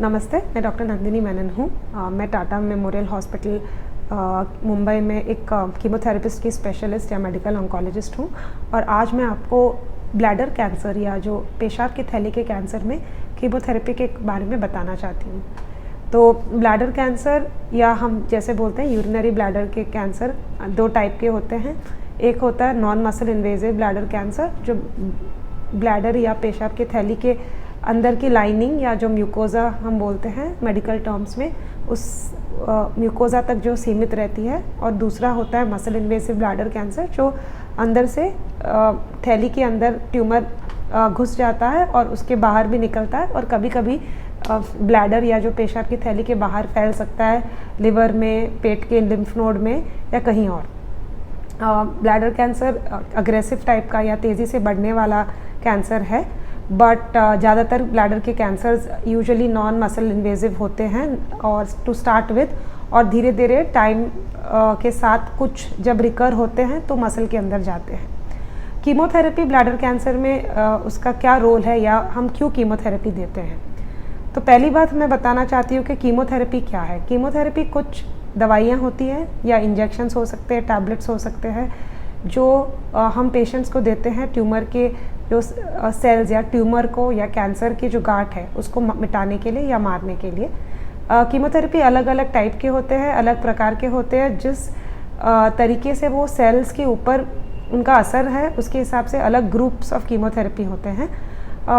नमस्ते, मैं डॉक्टर नंदिनी मेनन हूँ। मैं टाटा मेमोरियल हॉस्पिटल मुंबई में एक कीमोथेरेपिस्ट की स्पेशलिस्ट या मेडिकल ऑन्कोलॉजिस्ट हूँ और आज मैं आपको ब्लैडर कैंसर या जो पेशाब की थैली के कैंसर में कीमोथेरेपी के बारे में बताना चाहती हूँ। तो ब्लैडर कैंसर या हम जैसे बोलते हैं यूरिनरी ब्लैडर के कैंसर दो टाइप के होते हैं। एक होता है non muscle invasive bladder cancer, जो ब्लैडर या पेशाब की थैली के अंदर की लाइनिंग या जो म्यूकोज़ा हम बोलते हैं मेडिकल टर्म्स में, उस म्यूकोज़ा तक जो सीमित रहती है। और दूसरा होता है मसल इन्वेसिव ब्लैडर कैंसर, जो अंदर से थैली के अंदर ट्यूमर घुस जाता है और उसके बाहर भी निकलता है और कभी कभी ब्लैडर या जो पेशाब की थैली के बाहर फैल सकता है, लिवर में, पेट के लिम्फ नोड में या कहीं और। ब्लैडर कैंसर अग्रेसिव टाइप का या तेज़ी से बढ़ने वाला कैंसर है, बट ज़्यादातर ब्लैडर के cancers usually non muscle invasive होते हैं और टू स्टार्ट विद, और धीरे धीरे टाइम के साथ कुछ जब रिकर होते हैं तो मसल के अंदर जाते हैं। कीमोथेरेपी ब्लैडर कैंसर में उसका क्या रोल है या हम क्यों कीमोथेरेपी देते हैं। तो पहली बात मैं बताना चाहती हूँ कि कीमोथेरेपी क्या है। कीमोथेरेपी कुछ दवाइयाँ होती हैं या इंजेक्शन्स हो सकते हैं, टैबलेट्स हो सकते हैं, जो हम पेशेंट्स को देते हैं ट्यूमर के जो सेल्स या ट्यूमर को या कैंसर की जो गांठ है उसको मिटाने के लिए या मारने के लिए। कीमोथेरेपी अलग अलग टाइप के होते हैं, अलग प्रकार के होते हैं। जिस तरीके से वो सेल्स के ऊपर उनका असर है उसके हिसाब से अलग ग्रुप्स ऑफ कीमोथेरेपी होते हैं।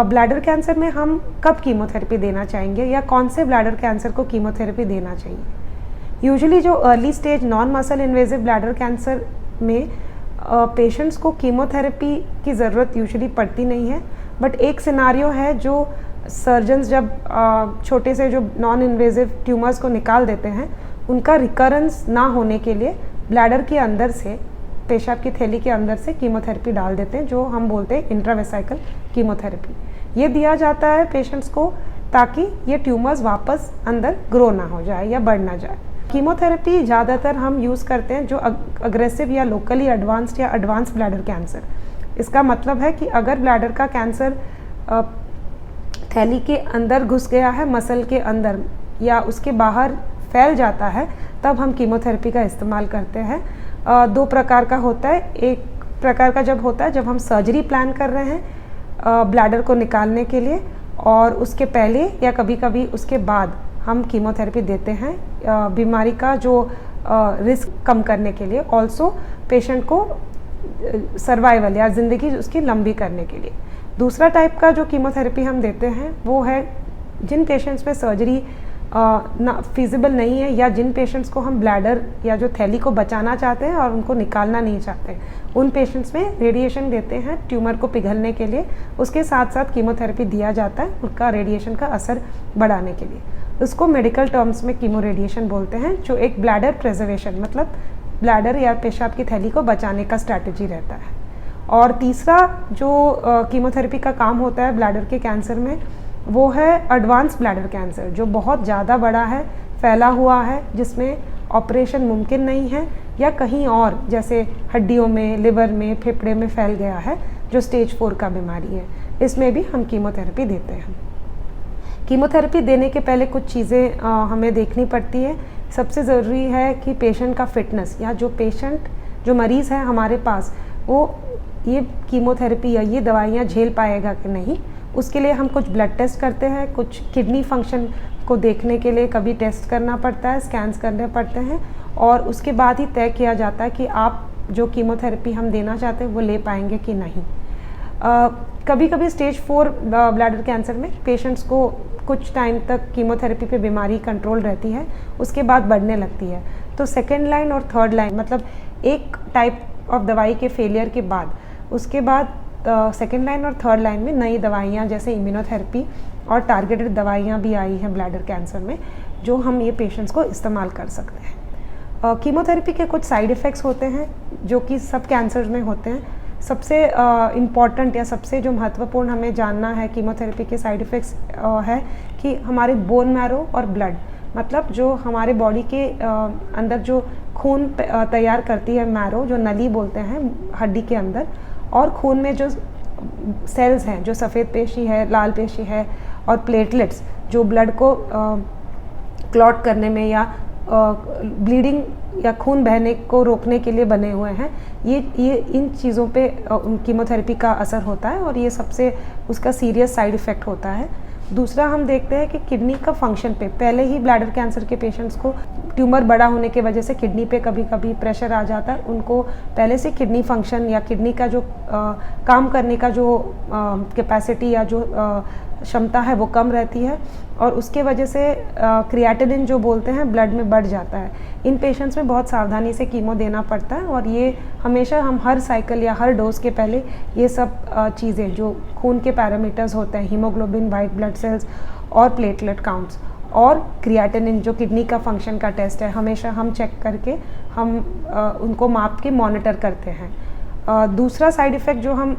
ब्लैडर कैंसर में हम कब कीमोथेरेपी देना चाहेंगे या कौन से ब्लैडर कैंसर को कीमोथेरेपी देना चाहिए। यूजुअली जो early stage non muscle invasive bladder cancer में पेशेंट्स को कीमोथेरेपी की ज़रूरत यूजुअली पड़ती नहीं है, बट एक सिनारियो है जो सर्जन्स जब छोटे से जो नॉन इन्वेजिव ट्यूमर्स को निकाल देते हैं उनका रिकरेंस ना होने के लिए ब्लैडर के अंदर से, पेशाब की थैली के अंदर से कीमोथेरेपी डाल देते हैं, जो हम बोलते हैं इंट्रावेसिकल कीमोथेरेपी। ये दिया जाता है पेशेंट्स को ताकि ये ट्यूमर्स वापस अंदर ग्रो ना हो जाए या बढ़ ना जाए। कीमोथेरेपी ज़्यादातर हम यूज़ करते हैं जो अग्रेसिव या लोकली एडवांस्ड या एडवांस ब्लैडर कैंसर। इसका मतलब है कि अगर ब्लैडर का कैंसर थैली के अंदर घुस गया है, मसल के अंदर या उसके बाहर फैल जाता है, तब हम कीमोथेरेपी का इस्तेमाल करते हैं। दो प्रकार का होता है। एक प्रकार का जब होता है जब हम सर्जरी प्लान कर रहे हैं ब्लैडर को निकालने के लिए, और उसके पहले या कभी कभी उसके बाद हम कीमोथेरेपी देते हैं बीमारी का जो रिस्क कम करने के लिए, ऑल्सो पेशेंट को सर्वाइवल या ज़िंदगी उसकी लंबी करने के लिए। दूसरा टाइप का जो कीमोथेरेपी हम देते हैं वो है जिन पेशेंट्स में सर्जरी ना फिजिबल नहीं है या जिन पेशेंट्स को हम ब्लैडर या जो थैली को बचाना चाहते हैं और उनको निकालना नहीं चाहते, उन पेशेंट्स में रेडिएशन देते हैं ट्यूमर को पिघलने के लिए। उसके साथ साथ कीमोथेरेपी दिया जाता है उनका रेडिएशन का असर बढ़ाने के लिए। उसको मेडिकल टर्म्स में कीमो रेडिएशन बोलते हैं, जो एक ब्लैडर प्रिजर्वेशन मतलब ब्लैडर या पेशाब की थैली को बचाने का स्ट्रैटेजी रहता है। और तीसरा जो कीमोथेरेपी का काम होता है ब्लैडर के कैंसर में, वो है एडवांस ब्लैडर कैंसर, जो बहुत ज़्यादा बड़ा है, फैला हुआ है, जिसमें ऑपरेशन मुमकिन नहीं है या कहीं और जैसे हड्डियों में, लिवर में, फेफड़े में फैल गया है, जो स्टेज 4 का बीमारी है। इसमें भी हम कीमोथेरेपी देते हैं। कीमोथेरेपी देने के पहले कुछ चीज़ें हमें देखनी पड़ती है। सबसे ज़रूरी है कि पेशेंट का फिटनेस या जो मरीज़ है हमारे पास, वो ये कीमोथेरेपी या ये दवाइयाँ झेल पाएगा कि नहीं। उसके लिए हम कुछ ब्लड टेस्ट करते हैं, कुछ किडनी फंक्शन को देखने के लिए कभी टेस्ट करना पड़ता है, स्कैन्स करने पड़ते हैं, और उसके बाद ही तय किया जाता है कि आप जो कीमोथेरेपी हम देना चाहते हैं वो ले पाएंगे कि नहीं। कभी कभी स्टेज 4 ब्लैडर कैंसर में पेशेंट्स को कुछ टाइम तक कीमोथेरेपी पे बीमारी कंट्रोल रहती है, उसके बाद बढ़ने लगती है। तो सेकेंड लाइन और थर्ड लाइन मतलब एक टाइप ऑफ दवाई के फेलियर के बाद उसके बाद सेकेंड लाइन और थर्ड लाइन में नई दवाइयाँ जैसे इम्यूनोथेरेपी और टारगेटेड दवाइयाँ भी आई हैं ब्लैडर कैंसर में, जो हम ये पेशेंट्स को इस्तेमाल कर सकते हैं। कीमोथेरेपी के कुछ साइड इफ़ेक्ट्स होते हैं जो कि सब कैंसर्स में होते हैं। सबसे इम्पॉर्टेंट या सबसे जो महत्वपूर्ण हमें जानना है कीमोथेरेपी के साइड इफ़ेक्ट्स है कि हमारे बोन मैरो और ब्लड, मतलब जो हमारे बॉडी के अंदर जो खून तैयार करती है, मैरो जो नली बोलते हैं हड्डी के अंदर, और खून में जो सेल्स हैं, जो सफ़ेद पेशी है, लाल पेशी है और प्लेटलेट्स जो ब्लड को क्लॉट करने में या ब्लीडिंग या खून बहने को रोकने के लिए बने हुए हैं। ये इन चीज़ों पे कीमोथेरेपी का असर होता है और ये सबसे उसका सीरियस साइड इफ़ेक्ट होता है। दूसरा हम देखते हैं कि किडनी का फंक्शन पे, पहले ही ब्लैडर कैंसर के पेशेंट्स को ट्यूमर बड़ा होने के वजह से किडनी पे कभी कभी प्रेशर आ जाता है। उनको पहले से किडनी फंक्शन या किडनी का जो काम करने का जो कैपेसिटी या जो क्षमता है वो कम रहती है और उसके वजह से क्रिएटिनिन जो बोलते हैं ब्लड में बढ़ जाता है। इन पेशेंट्स में बहुत सावधानी से कीमो देना पड़ता है और ये हमेशा हम हर साइकिल या हर डोज के पहले ये सब चीज़ें जो खून के पैरामीटर्स होते हैं, हीमोग्लोबिन, वाइट ब्लड सेल्स और प्लेटलेट काउंट्स और क्रिएटिनिन जो किडनी का फंक्शन का टेस्ट है, हमेशा हम चेक करके हम उनको माप के मॉनिटर करते हैं। दूसरा साइड इफ़ेक्ट जो हम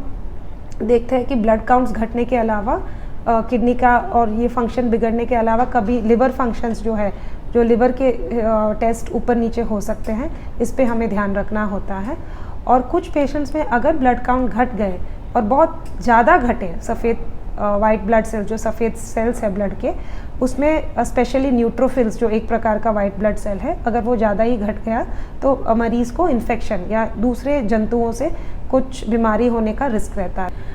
देखते हैं कि ब्लड काउंट्स घटने के अलावा किडनी का और ये फंक्शन बिगड़ने के अलावा कभी लिवर फंक्शंस जो है, जो लिवर के टेस्ट ऊपर नीचे हो सकते हैं, इस पे हमें ध्यान रखना होता है। और कुछ पेशेंट्स में अगर ब्लड काउंट घट गए और बहुत ज़्यादा घटे, सफ़ेद वाइट ब्लड सेल्स जो सफ़ेद सेल्स है ब्लड के, उसमें स्पेशली न्यूट्रोफिल्स जो एक प्रकार का वाइट ब्लड सेल है, अगर वो ज़्यादा ही घट गया तो मरीज़ को इन्फेक्शन या दूसरे जंतुओं से कुछ बीमारी होने का रिस्क रहता है।